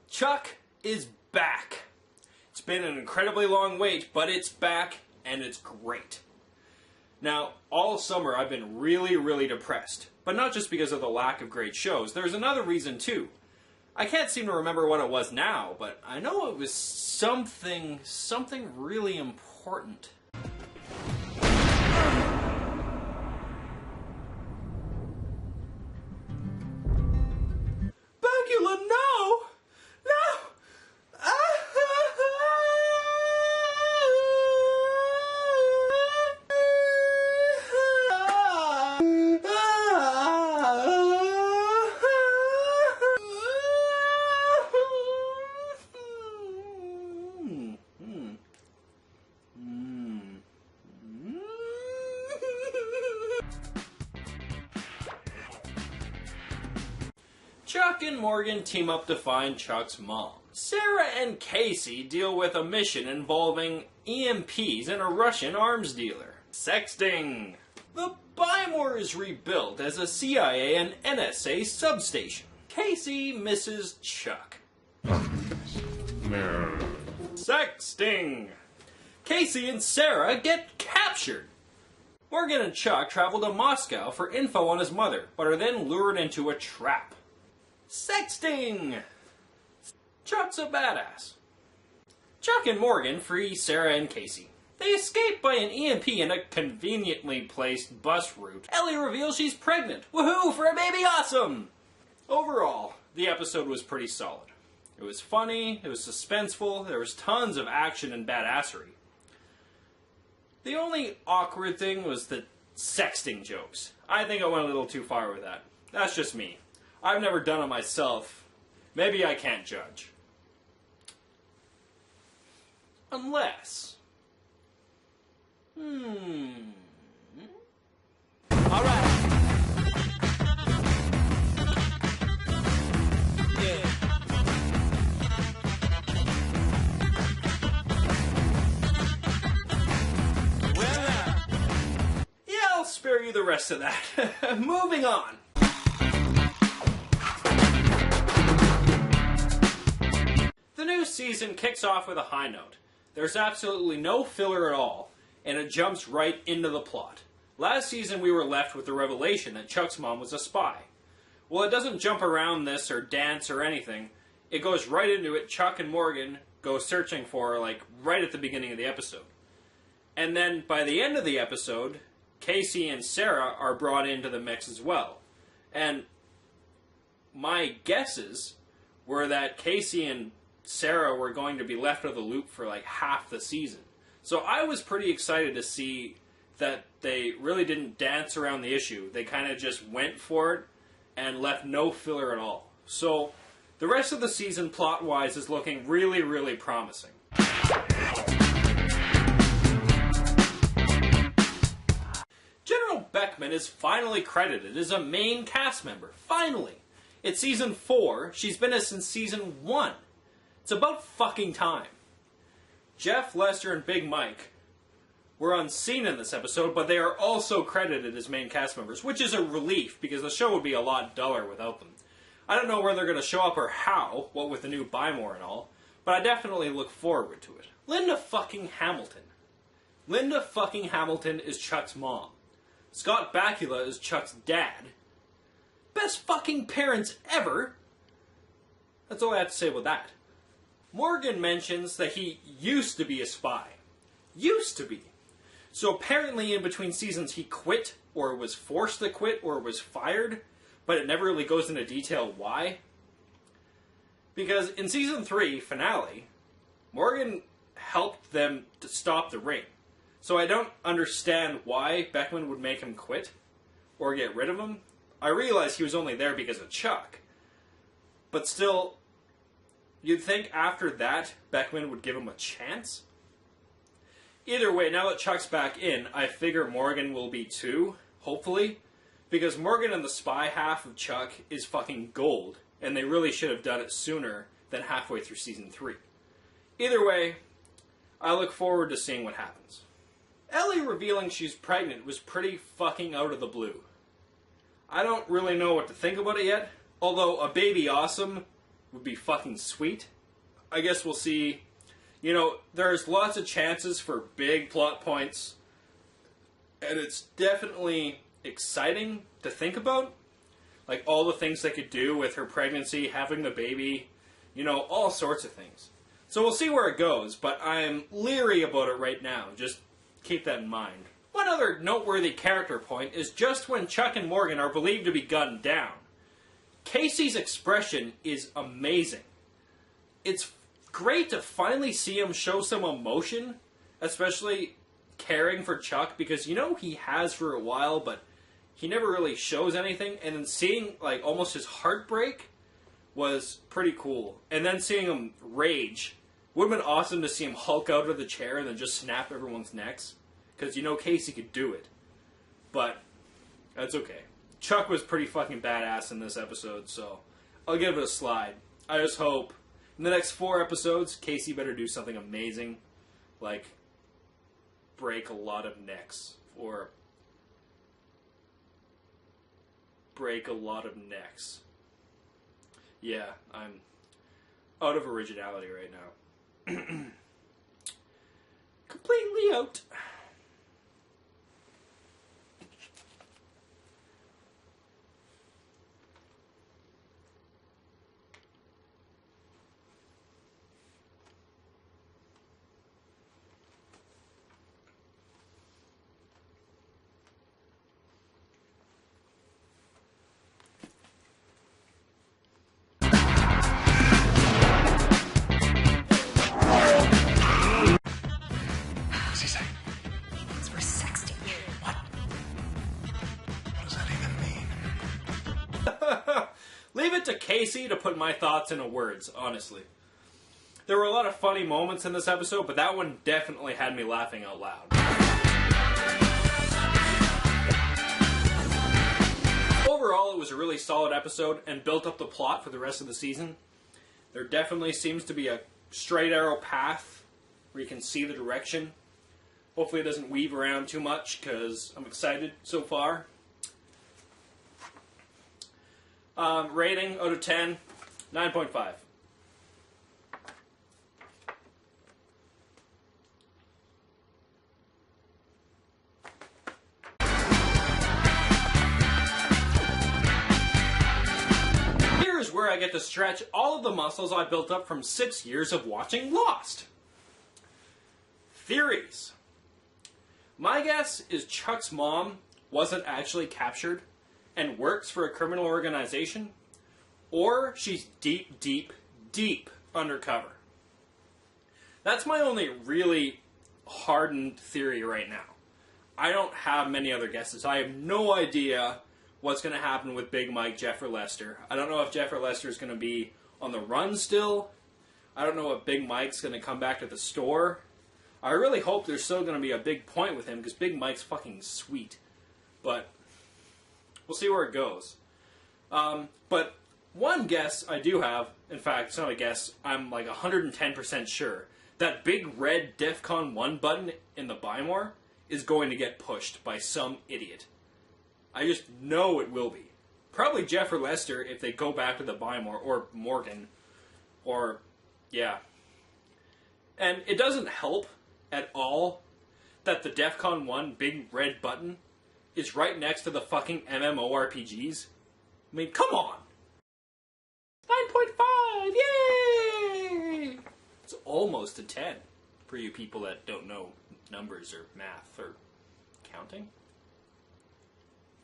Chuck is back. It's been an incredibly long wait, but it's back, and it's great. Now, all summer I've been really depressed, but not just because of the lack of great shows. There's another reason too. I can't seem to remember what it was now, but I know it was something really important. Bagula, no! No! Chuck and Morgan team up to find Chuck's mom. Sarah and Casey deal with a mission involving EMPs and a Russian arms dealer. Sexting! The Bymore is rebuilt as a CIA and NSA substation. Casey misses Chuck. Sexting! Casey and Sarah get captured. Morgan and Chuck travel to Moscow for info on his mother, but are then lured into a trap. Sexting! Chuck's a badass. Chuck and Morgan free Sarah and Casey. They escape by an EMP in a conveniently placed bus route. Ellie reveals she's pregnant. Woohoo for a baby awesome! Overall, the episode was pretty solid. It was funny, it was suspenseful, there was tons of action and badassery. The only awkward thing was the sexting jokes. I think I went a little too far with that. That's just me. I've never done it myself. Maybe I can't judge. Unless... Alright. Yeah. Well, yeah, I'll spare you the rest of that. Moving on. The new season kicks off with a high note. There's absolutely no filler at all, and it jumps right into the plot. Last season we were left with the revelation that Chuck's mom was a spy. Well, it doesn't jump around this or dance or anything. It goes right into it. Chuck and Morgan go searching for her, like, right at the beginning of the episode. And then, by the end of the episode, Casey and Sarah are brought into the mix as well. And my guesses were that Casey and Sarah were going to be left out of the loop for like half the season. So I was pretty excited to see that they really didn't dance around the issue. They kind of just went for it and left no filler at all. So the rest of the season, plot-wise, is looking really promising. General Beckman is finally credited as a main cast member. Finally! It's season 4. She's been it since season 1. It's about fucking time. Jeff, Lester, and Big Mike were unseen in this episode, but they are also credited as main cast members, which is a relief, because the show would be a lot duller without them. I don't know where they're going to show up or how, what with the new Bymore and all, but I definitely look forward to it. Linda fucking Hamilton. Linda fucking Hamilton is Chuck's mom. Scott Bakula is Chuck's dad. Best fucking parents ever! That's all I have to say about that. Morgan mentions that he used to be a spy. Used to be. So apparently in between seasons he quit, or was forced to quit, or was fired, but it never really goes into detail why. Because in season 3, finale, Morgan helped them to stop the ring. So I don't understand why Beckman would make him quit, or get rid of him. I realize he was only there because of Chuck. But still... you'd think after that, Beckman would give him a chance? Either way, now that Chuck's back in, I figure Morgan will be too, hopefully. Because Morgan and the spy half of Chuck is fucking gold, and they really should have done it sooner than halfway through season 3. Either way, I look forward to seeing what happens. Ellie revealing she's pregnant was pretty fucking out of the blue. I don't really know what to think about it yet, although a baby awesome would be fucking sweet. I guess we'll see. You know, there's lots of chances for big plot points, and it's definitely exciting to think about. Like, all the things they could do with her pregnancy, having the baby, you know, all sorts of things. So we'll see where it goes, but I'm leery about it right now. Just keep that in mind. One other noteworthy character point is just when Chuck and Morgan are believed to be gunned down, Casey's expression is amazing. It's great to finally see him show some emotion, especially caring for Chuck, because you know he has for a while, but he never really shows anything, and then seeing, like, almost his heartbreak was pretty cool. And then seeing him rage, would have been awesome to see him Hulk out of the chair and then just snap everyone's necks, because you know Casey could do it. But that's okay. Chuck was pretty fucking badass in this episode, so I'll give it a slide. I just hope in the next 4 episodes, Casey better do something amazing, like break a lot of necks, or break a lot of necks. Yeah, I'm out of originality right now. Completely out. Leave it to Casey to put my thoughts into words, honestly. There were a lot of funny moments in this episode, but that one definitely had me laughing out loud. Overall, it was a really solid episode and built up the plot for the rest of the season. There definitely seems to be a straight arrow path where you can see the direction. Hopefully it doesn't weave around too much, because I'm excited so far. Rating out of 10, 9.5. Here's where I get to stretch all of the muscles I built up from 6 years of watching Lost. Theories. My guess is Chuck's mom wasn't actually captured and works for a criminal organization, or she's deep, deep, deep undercover. That's my only really hardened theory right now. I don't have many other guesses. I have no idea what's going to happen with Big Mike, Jeff, or Lester. I don't know if Jeff or Lester is going to be on the run still. I don't know if Big Mike's going to come back to the store. I really hope there's still going to be a big point with him, because Big Mike's fucking sweet. But we'll see where it goes. But one guess I do have, in fact, it's not a guess, I'm like 110% sure, that big red DEFCON 1 button in the buy more is going to get pushed by some idiot. I just know it will be. Probably Jeff or Lester if they go back to the buy more, or Morgan, or, yeah. And it doesn't help at all that the DEFCON 1 big red button is right next to the fucking MMORPGs. I mean, come on! 9.5! Yay! It's almost a 10 for you people that don't know numbers or math or counting.